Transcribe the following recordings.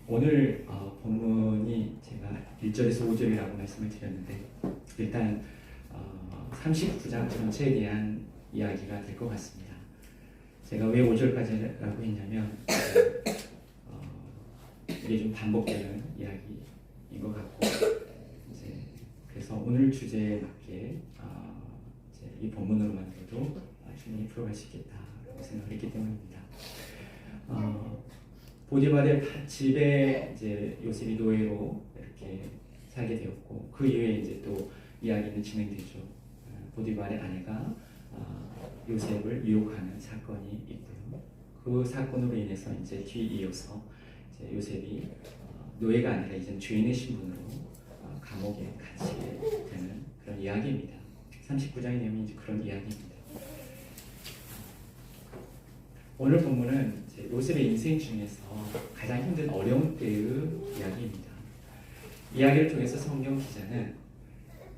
오늘 본문이 제가 1절에서 5절이라고 말씀을 드렸는데 일단 39장 전체에 대한 이야기가 될 것 같습니다. 제가 왜 5절까지라고 했냐면 이게 좀 반복되는 이야기인 것 같고 이제 그래서 오늘 주제에 맞게 이제 이 본문으로만으로도 충분히 풀어갈 수 있겠다라고 생각을 했기 때문입니다. 보디발의 집에 이제 요셉이 노예로 이렇게 살게 되었고 그 이후에 이제 또 이야기는 진행되죠. 보디발의 아내가 요셉을 유혹하는 사건이 있고요. 그 사건으로 인해서 이제 뒤이어서 이제 요셉이 노예가 아니라 이제 죄인의 신분으로 감옥에 갇히게 되는 그런 이야기입니다. 39장의 내용이 이제 그런 이야기입니다. 오늘 본문은 이제 요셉의 인생 중에서 가장 힘든 어려운 때의 이야기입니다. 이야기를 통해서 성경 기자는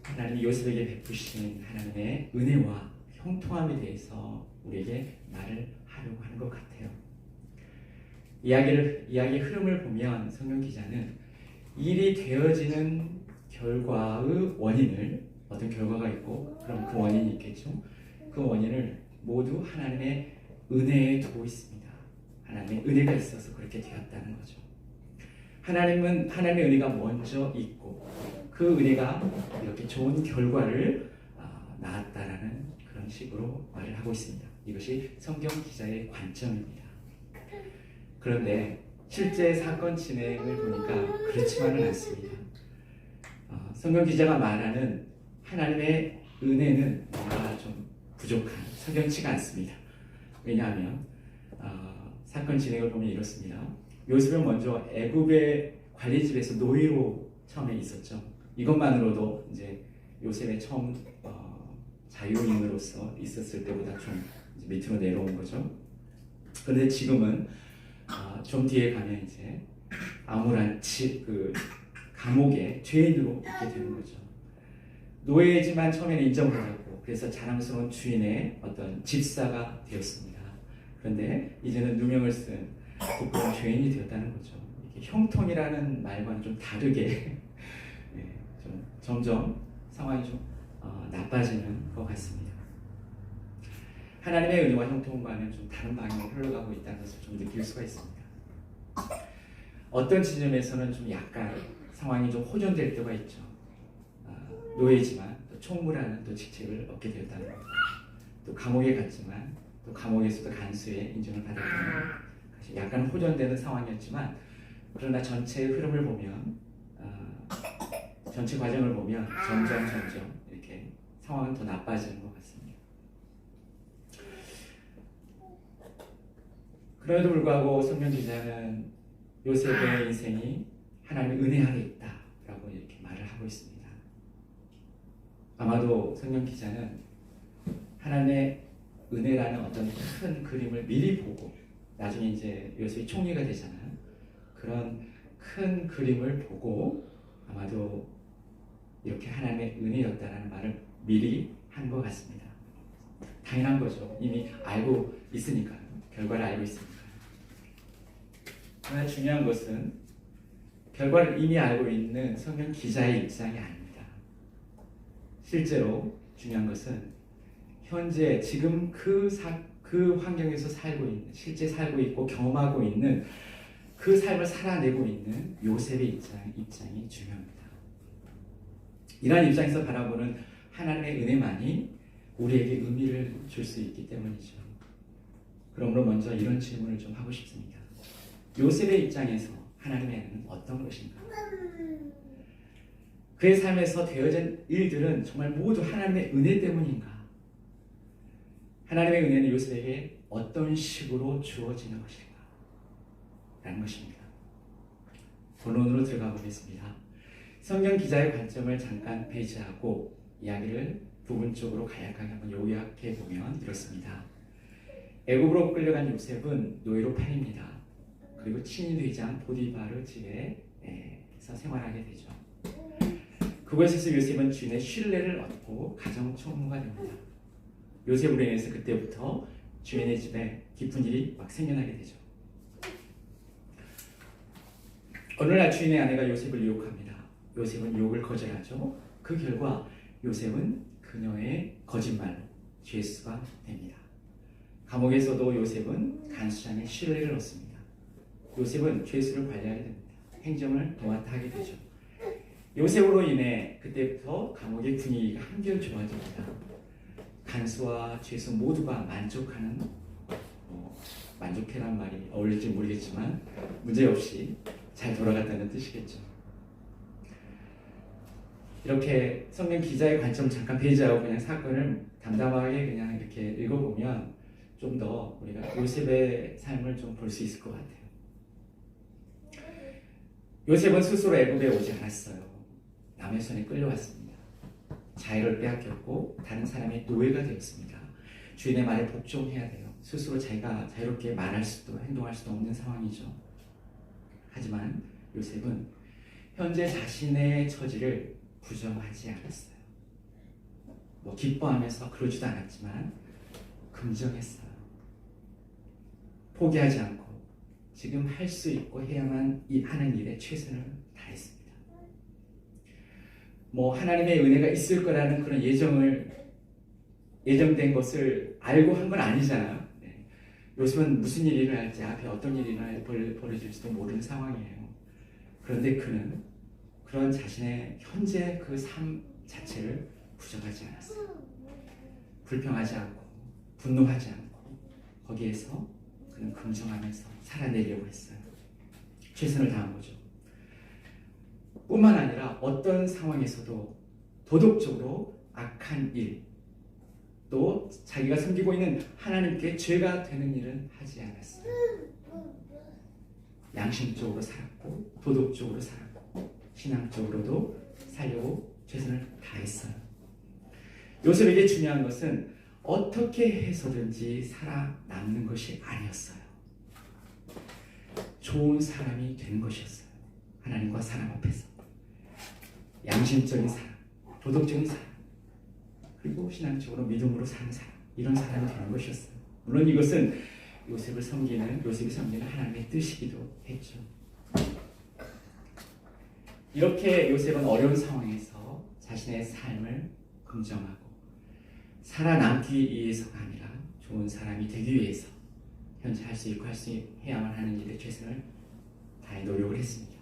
하나님이 요셉에게 베푸신 하나님의 은혜와 형통함에 대해서 우리에게 말을 하려고 하는 것 같아요. 이야기의 흐름을 보면 성경 기자는 일이 되어지는 결과의 원인을 어떤 결과가 있고 그럼 그 원인이 있겠죠. 그 원인을 모두 하나님의 은혜에 두고 있습니다. 하나님의 은혜가 있어서 그렇게 되었다는 거죠. 하나님의 은혜가 먼저 있고 그 은혜가 이렇게 좋은 결과를 낳았다라는 그런 식으로 말을 하고 있습니다. 이것이 성경 기자의 관점입니다. 그런데 실제 사건 진행을 보니까 그렇지만은 않습니다. 성경 기자가 말하는 하나님의 은혜는 뭔가 좀 부족한, 석연치가 않습니다. 왜냐하면 사건 진행을 보면 이렇습니다. 요셉은 먼저 애굽의 관리집에서 노예로 처음에 있었죠. 이것만으로도 이제 요셉의 처음 자유인으로서 있었을 때보다 좀 밑으로 내려온 거죠. 그런데 지금은 좀 뒤에 가면 이제 암울한 그 감옥에 죄인으로 있게 되는 거죠. 노예지만 처음에는 인정받았고 그래서 자랑스러운 주인의 어떤 집사가 되었습니다. 그런데 이제는 누명을 쓴 부끄러운 죄인이 되었다는 거죠. 이게 형통이라는 말과는 좀 다르게 좀 점점 상황이 좀 나빠지는 것 같습니다. 하나님의 은혜와 형통과는 좀 다른 방향으로 흘러가고 있다는 것을 좀 느낄 수가 있습니다. 어떤 지점에서는 좀 약간 상황이 좀 호전될 때가 있죠. 노예지만 또 총무라는 또 직책을 얻게 되었다는 것. 또 감옥에 갔지만 또 감옥에서도 간수의 인정을 받았다는 것이 약간 호전되는 상황이었지만 그러나 전체의 흐름을 보면 전체 과정을 보면 점점 이렇게 상황은 더 나빠지는 것 같습니다. 그럼에도 불구하고 성경 기자는 요셉의 인생이 하나님의 은혜 아래 있다라고 이렇게 말을 하고 있습니다. 아마도 성경 기자는 하나님의 은혜라는 어떤 큰 그림을 미리 보고 나중에 이제 요셉이 총리가 되잖아요. 그런 큰 그림을 보고 아마도 이렇게 하나님의 은혜였다라는 말을 미리 한 것 같습니다. 당연한 거죠. 이미 알고 있으니까요. 결과를 알고 있으니까요. 그러나 중요한 것은 결과를 이미 알고 있는 성경 기자의 입장이 아닙니다. 실제로 중요한 것은 현재 지금 그 환경에서 살고 있는, 실제 살고 있고 경험하고 있는 그 삶을 살아내고 있는 요셉의 입장이 중요합니다. 이러한 입장에서 바라보는 하나님의 은혜만이 우리에게 의미를 줄 수 있기 때문이죠. 그러므로 먼저 이런 질문을 좀 하고 싶습니다. 요셉의 입장에서 하나님의 은혜는 어떤 것인가? 그의 삶에서 되어진 일들은 정말 모두 하나님의 은혜 때문인가? 하나님의 은혜는 요셉에게 어떤 식으로 주어지는 것인가? 라는 것입니다. 본론으로 들어가 보겠습니다. 성경 기자의 관점을 잠깐 배제하고 이야기를 부분적으로 간략하게 한번 요약해 보면 이렇습니다. 애굽으로 끌려간 요셉은 노예로 팔립니다. 그리고 친위대장 보디바르 집에서 생활하게 되죠. 그곳에서 요셉은 주인의 신뢰를 얻고 가정 총무가 됩니다. 요셉으로 인해서 그때부터 주인의 집에 깊은 일이 막 생겨나게 되죠. 어느 날 주인의 아내가 요셉을 유혹합니다. 요셉은 유혹을 거절하죠. 그 결과 요셉은 그녀의 거짓말로 죄수가 됩니다. 감옥에서도 요셉은 간수장의 신뢰를 얻습니다. 요셉은 죄수를 관리하게 됩니다. 행정을 도맡아 하게 되죠. 요셉으로 인해 그때부터 감옥의 분위기가 한결 좋아집니다. 간수와 죄수 모두가 만족하는, 만족해란 말이 어울릴지 모르겠지만 문제없이 잘 돌아갔다는 뜻이겠죠. 이렇게 성경 기자의 관점 잠깐 배제하고 그냥 사건을 담담하게 그냥 이렇게 읽어보면 좀 더 우리가 요셉의 삶을 좀 볼 수 있을 것 같아요. 요셉은 스스로 애굽에 오지 않았어요. 남의 손에 끌려왔습니다. 자유를 빼앗겼고 다른 사람의 노예가 되었습니다. 주인의 말에 복종해야 돼요. 스스로 자기가 자유롭게 말할 수도 행동할 수도 없는 상황이죠. 하지만 요셉은 현재 자신의 처지를 부정하지 않았어요. 기뻐하면서 그러지도 않았지만 긍정했어요. 포기하지 않고 지금 할 수 있고 해야만 하는 일에 최선을 다했습니다. 하나님의 은혜가 있을 거라는 그런 예정된 것을 알고 한 건 아니잖아요. 요셉은 무슨 일이 일어날지, 앞에 어떤 일이 벌어질지도 모르는 상황이에요. 그런데 그는 그런 자신의 현재 그 삶 자체를 부정하지 않았어요. 불평하지 않고 분노하지 않고 거기에서 그는 긍정하면서 살아내려고 했어요. 최선을 다한 거죠. 뿐만 아니라 어떤 상황에서도 도덕적으로 악한 일, 또 자기가 섬기고 있는 하나님께 죄가 되는 일은 하지 않았어요. 양심적으로 살았고 도덕적으로 살았고 신앙적으로도 살려고 최선을 다했어요. 요셉에게 중요한 것은 어떻게 해서든지 살아남는 것이 아니었어요. 좋은 사람이 되는 것이었어요. 하나님과 사람 앞에서 양심적인 사람, 도덕적인 사람, 그리고 신앙적으로 믿음으로 사는 사람, 이런 사람이 되는 것이었어요. 물론 이것은 요셉이 섬기는 하나님의 뜻이기도 했죠. 이렇게 요셉은 어려운 상황에서 자신의 삶을 긍정하고 살아남기 위해서가 아니라 좋은 사람이 되기 위해서 현재 할 수 있고 해야만 하는 일에 최선을 다해 노력을 했습니다.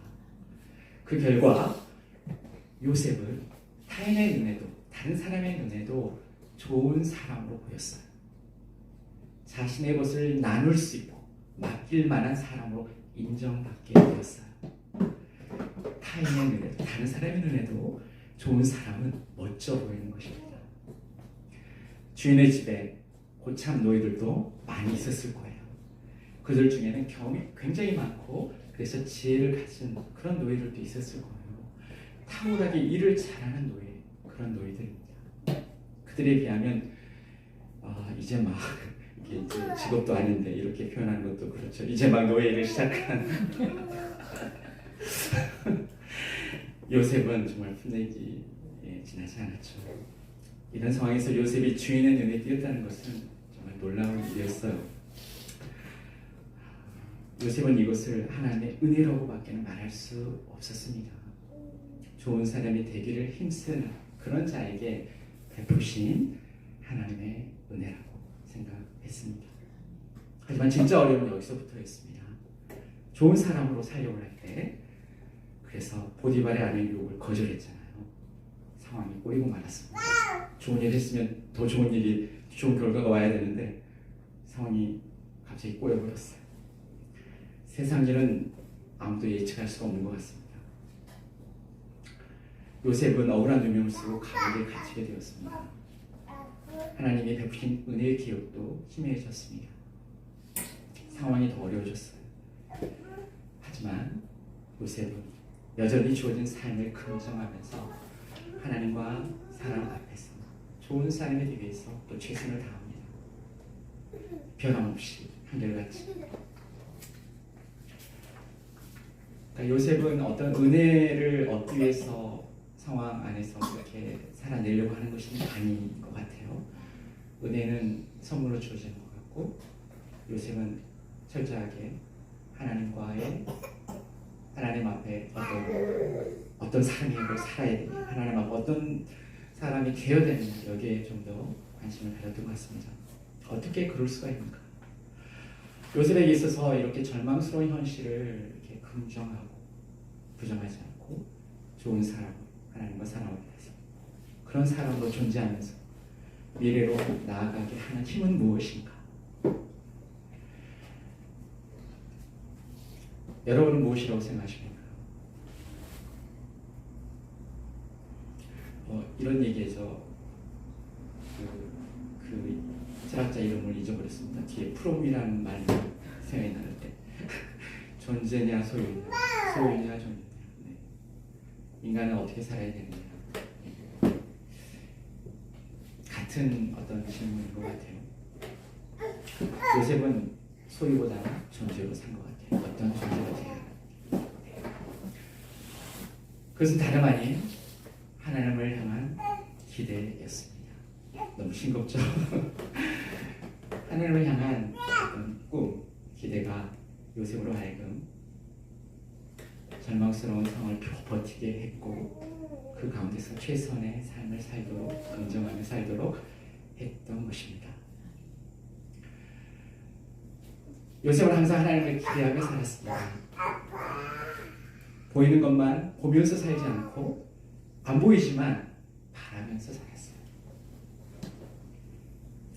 그 결과 요셉은 타인의 눈에도 다른 사람의 눈에도 좋은 사람으로 보였어요. 자신의 것을 나눌 수 있고 맡길 만한 사람으로 인정받게 되었어요. 타인의 눈에도 다른 사람의 눈에도 좋은 사람은 멋져 보이는 것입니다. 주인의 집에 고참 노예들도 많이 있었을 거예요. 그들 중에는 경험이 굉장히 많고 그래서 지혜를 가진 그런 노예들도 있었을 거예요. 탁월하게 일을 잘하는 노예, 그런 노예들입니다. 그들에 비하면 이제 막 이게 이제 직업도 아닌데 이렇게 표현하는 것도 그렇죠. 이제 막 노예를 시작한 요셉은 정말 풋내기에 지나지 않았죠. 이런 상황에서 요셉이 주인의 눈에 띄었다는 것은 정말 놀라운 일이었어요. 요셉은 이것을 하나님의 은혜라고밖에는 말할 수 없었습니다. 좋은 사람이 되기를 힘쓰는 그런 자에게 베푸신 하나님의 은혜라고 생각했습니다. 하지만 진짜 어려움은 여기서부터였습니다. 좋은 사람으로 살려고 할 때 그래서 보디발의 아내의 유혹을 거절했잖아요. 상황이 꼬이고 말았습니다. 좋은 일 했으면 더 좋은 결과가 와야 되는데 상황이 갑자기 꼬여버렸어요. 세상 일은 아무도 예측할 수가 없는 것 같습니다. 요셉은 억울한 누명을 쓰고 감옥에 갇히게 되었습니다. 하나님이 베푸신 은혜의 기억도 희미해졌습니다. 상황이 더 어려워졌어요. 하지만 요셉은 여전히 주어진 삶을 긍정하면서 하나님과 사람 앞에서 좋은 사람이 되기 위해서 또 최선을 다합니다. 변함없이 한결같이. 그러니까 요셉은 어떤 은혜를 얻기 위해서 상황 안에서 그렇게 살아내려고 하는 것이 아닌 것 같아요. 은혜는 선물로 주어지는 것 같고 요셉은 철저하게 하나님 앞에 어떤 사람이고 살아야 되냐, 하나님 앞에 어떤 사람이 되어야 되느냐, 여기에 좀 더 관심을 가졌던 것 같습니다. 어떻게 그럴 수가 있는가? 요셉에게 있어서 이렇게 절망스러운 현실을 이렇게 긍정하고 부정하지 않고 좋은 사람, 하나님과 사랑하게 돼서 그런 사람으로 존재하면서 미래로 나아가게 하는 힘은 무엇인가? 여러분은 무엇이라고 생각하십니까? 이런 얘기에서 그 철학자 이름을 잊어버렸습니다. 뒤에 프롬이라는 말이 생각이 나는데 존재냐 소유냐, 소유냐 존재냐. 네. 인간은 어떻게 살아야 되느냐. 같은 어떤 질문인 것 같아요. 요셉은 소유보다 존재로 산 것 같아요. 어떤 존재가 돼야 하나. 그것은 다름 아닌 하나님을 향한 기대였습니다. 너무 싱겁죠? 하나님을 향한 어떤 꿈, 기대가 요셉으로 하여금 절망스러운 상황을 버티게 했고 그 가운데서 최선의 삶을 살도록, 긍정하며 살도록 했던 것입니다. 요셉은 항상 하나님을 기대하며 살았습니다. 보이는 것만 보면서 살지 않고 안 보이지만 바라면서 살았어요.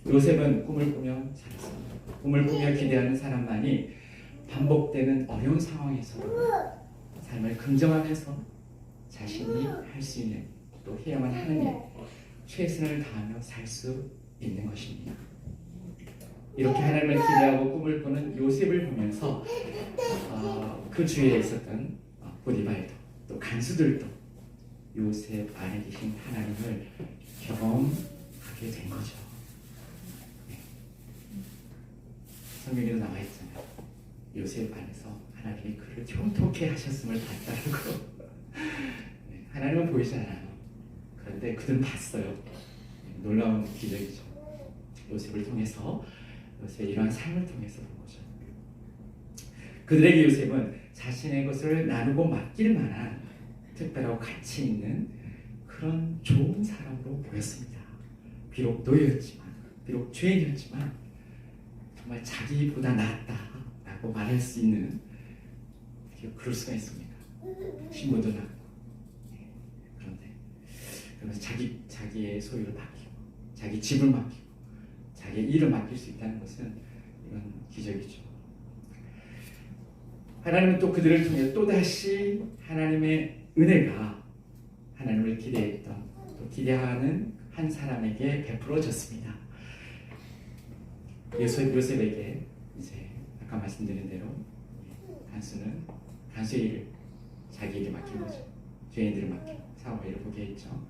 요셉은 꿈을 꾸며 살았습니다. 꿈을 꾸며 기대하는 사람만이 반복되는 어려운 상황에서도 삶을 긍정하면서 자신이 할 수 있는 또 해야만 하는 일, 최선을 다하며 살 수 있는 것입니다. 이렇게 하나님을 기대하고 꿈을 꾸는 요셉을 보면서 그 주위에 있었던 보디발도 또 간수들도 요셉 안에 계신 하나님을 경험하게 된 거죠. 네. 성경에도 나와 있잖아요. 요셉 안에서 하나님이 그를 형통케 하셨음을 봤다고. 네. 하나님은 보이지 않아요. 그런데 그들은 봤어요. 네. 놀라운 기적이죠. 요셉을 통해서, 요셉의 이러한 삶을 통해서 본 거죠. 그들에게 요셉은 자신의 것을 나누고 맡길 만한 특별하고 가치 있는 그런 좋은 사람으로 보였습니다. 비록 노예였지만, 비록 죄인이었지만 정말 자기보다 낫다라고 말할 수 있는, 그럴 수가 있습니다. 신분도 낫고. 네. 그런데 그러면서 자기의 소유를 맡기고 자기 집을 맡기고 자기의 일을 맡길 수 있다는 것은 이건 기적이죠. 하나님은 또 그들을 통해 또다시 하나님의 은혜가 하나님을 기대했던 또 기대하는 한 사람에게 베풀어졌습니다. 요셉에게 이제 아까 말씀드린 대로 간수의 일을 자기에게 맡긴 거죠. 죄인들을 맡기고 사업의 일을 보게 했죠.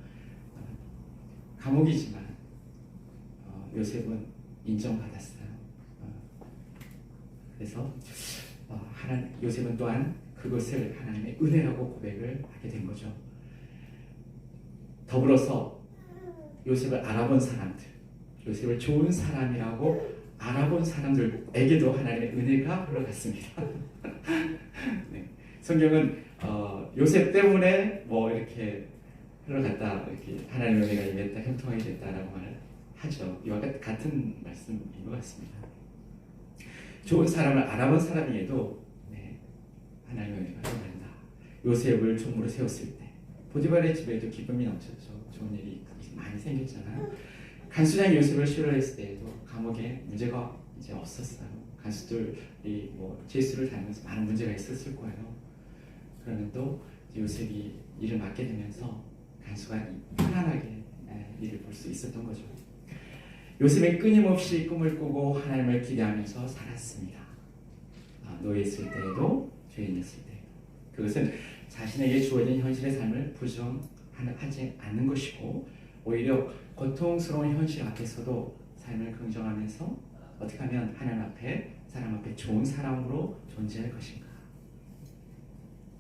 감옥이지만 요셉은 인정받았어요. 그래서 요셉은 또한 그것을 하나님의 은혜라고 고백을 하게 된 거죠. 더불어서 요셉을 알아본 사람들, 요셉을 좋은 사람이라고 알아본 사람들에게도 하나님의 은혜가 흘러갔습니다. 네. 성경은 요셉 때문에 뭐 이렇게 흘러갔다, 이렇게 하나님의 은혜가 임했다, 형통하게 됐다라고 말을 하죠. 이와 같은 말씀인 것 같습니다. 좋은 사람을 알아본 사람에게도 하나님의 은혜가 흘러간다. 요셉을 종으로 세웠을 때 보디발의 집에도 기쁨이 넘쳤죠. 좋은 일이 많이 생겼잖아요. 간수장이 요셉을 싫어했을 때에도 감옥에 문제가 이제 없었어요. 간수들이 뭐 죄수를 다니면서 많은 문제가 있었을 거예요. 그러면 또 요셉이 일을 맡게 되면서 간수가 편안하게 일을 볼 수 있었던 거죠. 요셉은 끊임없이 꿈을 꾸고 하나님을 기대하면서 살았습니다. 노예했을 때에도 죄인이었을 때에도. 그것은 자신에게 주어진 현실의 삶을 부정하지 않는 것이고 오히려 고통스러운 현실 앞에서도 삶을 긍정하면서 어떻게 하면 하나님 앞에, 사람 앞에 좋은 사람으로 존재할 것인가.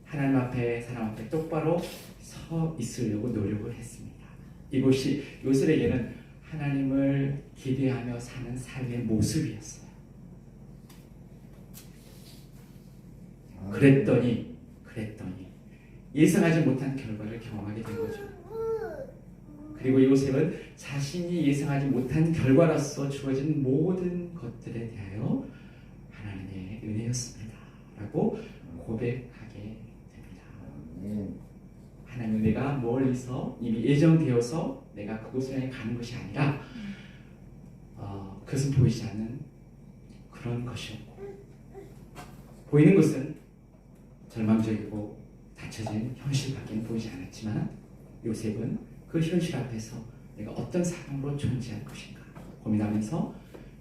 하나님 앞에, 사람 앞에 똑바로 서 있으려고 노력을 했습니다. 이것이 요셉에게는 하나님을 기대하며 사는 삶의 모습이었어요. 그랬더니 예상하지 못한 결과를 경험하게 된 거죠. 그리고 요셉은 자신이 예상하지 못한 결과로서 주어진 모든 것들에 대하여 하나님의 은혜였습니다 라고 고백하게 됩니다. 하나님의 은혜가 멀리서 이미 예정되어서 내가 그곳을 향해 가는 것이 아니라 그것은 보이지 않는 그런 것이었고, 보이는 것은 절망적이고 닫혀진 현실밖에 보이지 않았지만 요셉은 그 현실 앞에서 내가 어떤 사람으로 존재할 것인가 고민하면서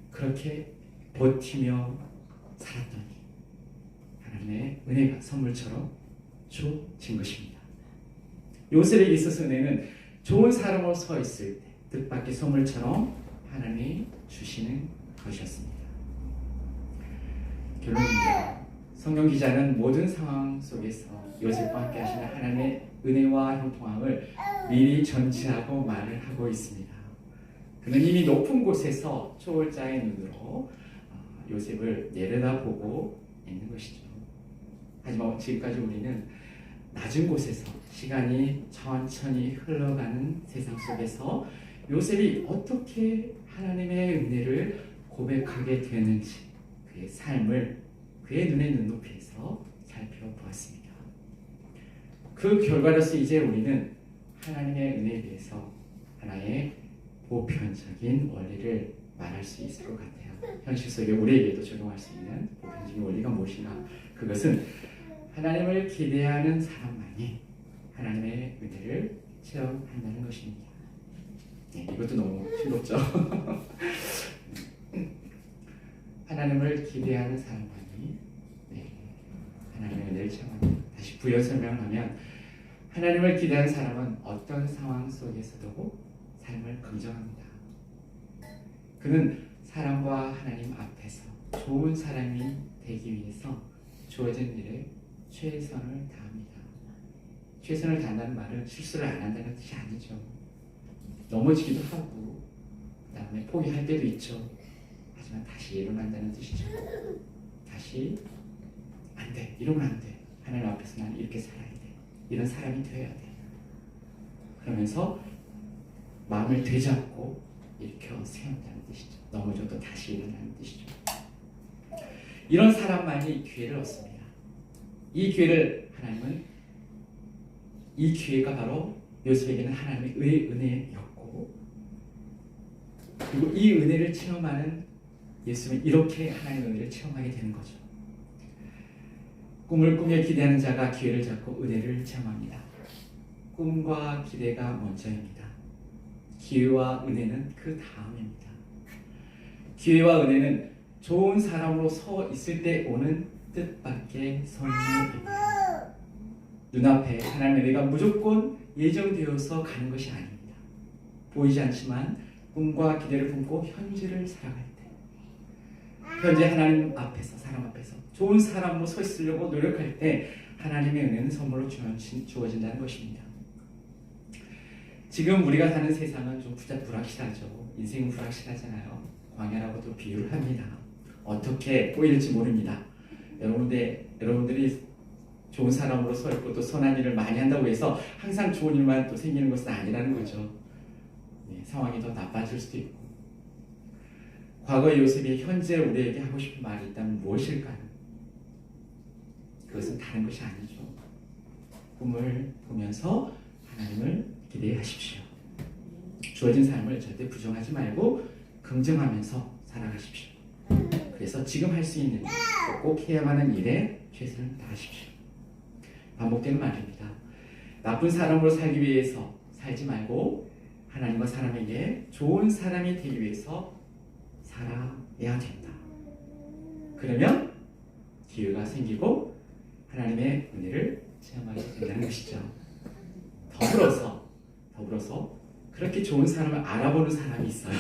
그렇게 버티며 살았더니 하나님의 은혜가 선물처럼 주어진 것입니다. 요셉에게 있어서 은혜는 좋은 사람으로 서 있을 때 뜻밖의 선물처럼 하나님이 주시는 것이었습니다. 결론입니다. 성경 기자는 모든 상황 속에서 요셉과 함께 하시는 하나님의 은혜와 형통함을 미리 전치하고 말을 하고 있습니다. 그는 이미 높은 곳에서 초월자의 눈으로 요셉을 내려다보고 있는 것이죠. 하지만 지금까지 우리는 낮은 곳에서 시간이 천천히 흘러가는 세상 속에서 요셉이 어떻게 하나님의 은혜를 고백하게 되는지 그의 삶을 그의 눈의 눈높이에서 살펴보았습니다. 그 결과로서 이제 우리는 하나님의 은혜에 대해서 하나의 보편적인 원리를 말할 수 있을 것 같아요. 현실 속에 우리에게도 적용할 수 있는 보편적인 원리가 무엇인가? 그것은 하나님을 기대하는 사람만이 하나님의 은혜를 체험한다는 것입니다. 네, 이것도 너무 싱겁죠? 하나님을 기대하는 사람만이 하나님의 은혜를 체험합니다. 다시 부연 설명을 하면 하나님을 기대하는 사람은 어떤 상황 속에서도 삶을 긍정합니다. 그는 사람과 하나님 앞에서 좋은 사람이 되기 위해서 주어진 일에 최선을 다합니다. 최선을 다한다는 말은 실수를 안 한다는 뜻이 아니죠. 넘어지기도 하고 그 다음에 포기할 때도 있죠. 하지만 다시 일어난다는 뜻이죠. 다시 안 돼, 이러면 안 돼. 하나님 앞에서 나는 이렇게 살아야 돼. 이런 사람이 되어야 돼. 그러면서 마음을 되잡고 일으켜 세운다는 뜻이죠. 넘어져도 다시 일어나는 뜻이죠. 이런 사람만이 기회를 얻습니다. 이 기회를 하나님은, 이 기회가 바로 요셉에게는 하나님의 은혜였고, 그리고 이 은혜를 체험하는 예수는 이렇게 하나님의 은혜를 체험하게 되는 거죠. 꿈을 꾸며 기대하는 자가 기회를 잡고 은혜를 체험합니다. 꿈과 기대가 먼저입니다. 기회와 은혜는 그 다음입니다. 기회와 은혜는 좋은 사람으로 서 있을 때 오는 뜻밖의 선물입니다. 눈앞에 하나님의 은혜가 무조건 예정되어서 가는 것이 아닙니다. 보이지 않지만 꿈과 기대를 품고 현재를 살아갈 때, 현재 하나님 앞에서, 사람 앞에서 좋은 사람으로 서 있으려고 노력할 때 하나님의 은혜는 선물로 주어진다는 것입니다. 지금 우리가 사는 세상은 좀 불확실하죠. 인생은 불확실하잖아요. 광야라고도 비유를 합니다. 어떻게 보일지 모릅니다. 여러분들이 좋은 사람으로 서 있고 또 선한 일을 많이 한다고 해서 항상 좋은 일만 또 생기는 것은 아니라는 거죠. 상황이 더 나빠질 수도 있고. 과거의 요셉이 현재 우리에게 하고 싶은 말이 있다면 무엇일까요? 그것은 다른 것이 아니죠. 꿈을 보면서 하나님을 기대하십시오. 주어진 삶을 절대 부정하지 말고 긍정하면서 살아가십시오. 그래서 지금 할 수 있는 일, 꼭 해야만 하는 일에 최선을 다하십시오. 반복되는 말입니다. 나쁜 사람으로 살기 위해서 살지 말고 하나님과 사람에게 좋은 사람이 되기 위해서 살아야 된다. 그러면 기회가 생기고 하나님의 은혜를 체험하게 된다는 것이죠. 더불어서 그렇게 좋은 사람을 알아보는 사람이 있어요.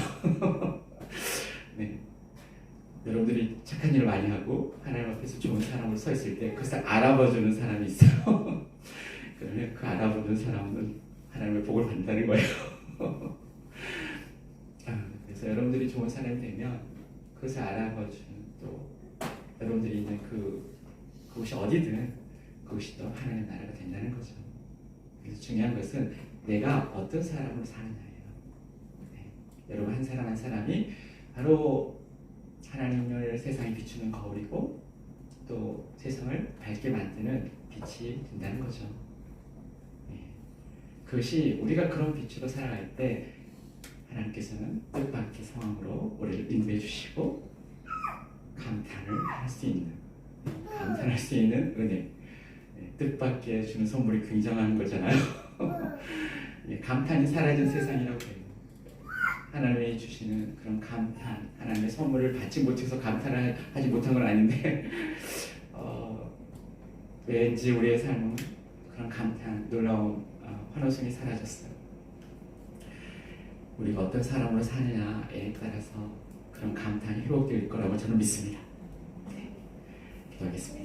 네. 여러분들이 착한 일을 많이 하고 하나님 앞에서 좋은 사람으로 서 있을 때 그것을 알아봐주는 사람이 있어요. 그러면 그 알아보는 사람은 하나님의 복을 받는다는 거예요. 그래서 여러분들이 좋은 사람이 되면 그것을 알아봐주는, 또 여러분들이 있는 그곳이 어디든 그것이 또 하나님의 나라가 된다는 거죠. 그래서 중요한 것은 내가 어떤 사람으로 사느냐예요. 네. 여러분 한 사람 한 사람이 바로 하나님을 세상에 비추는 거울이고 또 세상을 밝게 만드는 빛이 된다는 거죠. 네. 그것이 우리가 그런 빛으로 살아갈 때 하나님께서는 뜻밖의 상황으로 우리를 인도해 주시고 감탄할 수 있는 은혜. 네, 뜻밖의 주는 선물이 굉장한 거잖아요. 예, 감탄이 사라진 세상이라고 해요. 하나님이 주시는 그런 감탄, 하나님의 선물을 받지 못해서 감탄을 하지 못한 건 아닌데 왠지 우리의 삶은 그런 감탄, 놀라운 환호성이 사라졌어요. 우리가 어떤 사람으로 사느냐에 따라서 그런 감탄이 회복될 거라고 저는 믿습니다. 네, 기도하겠습니다.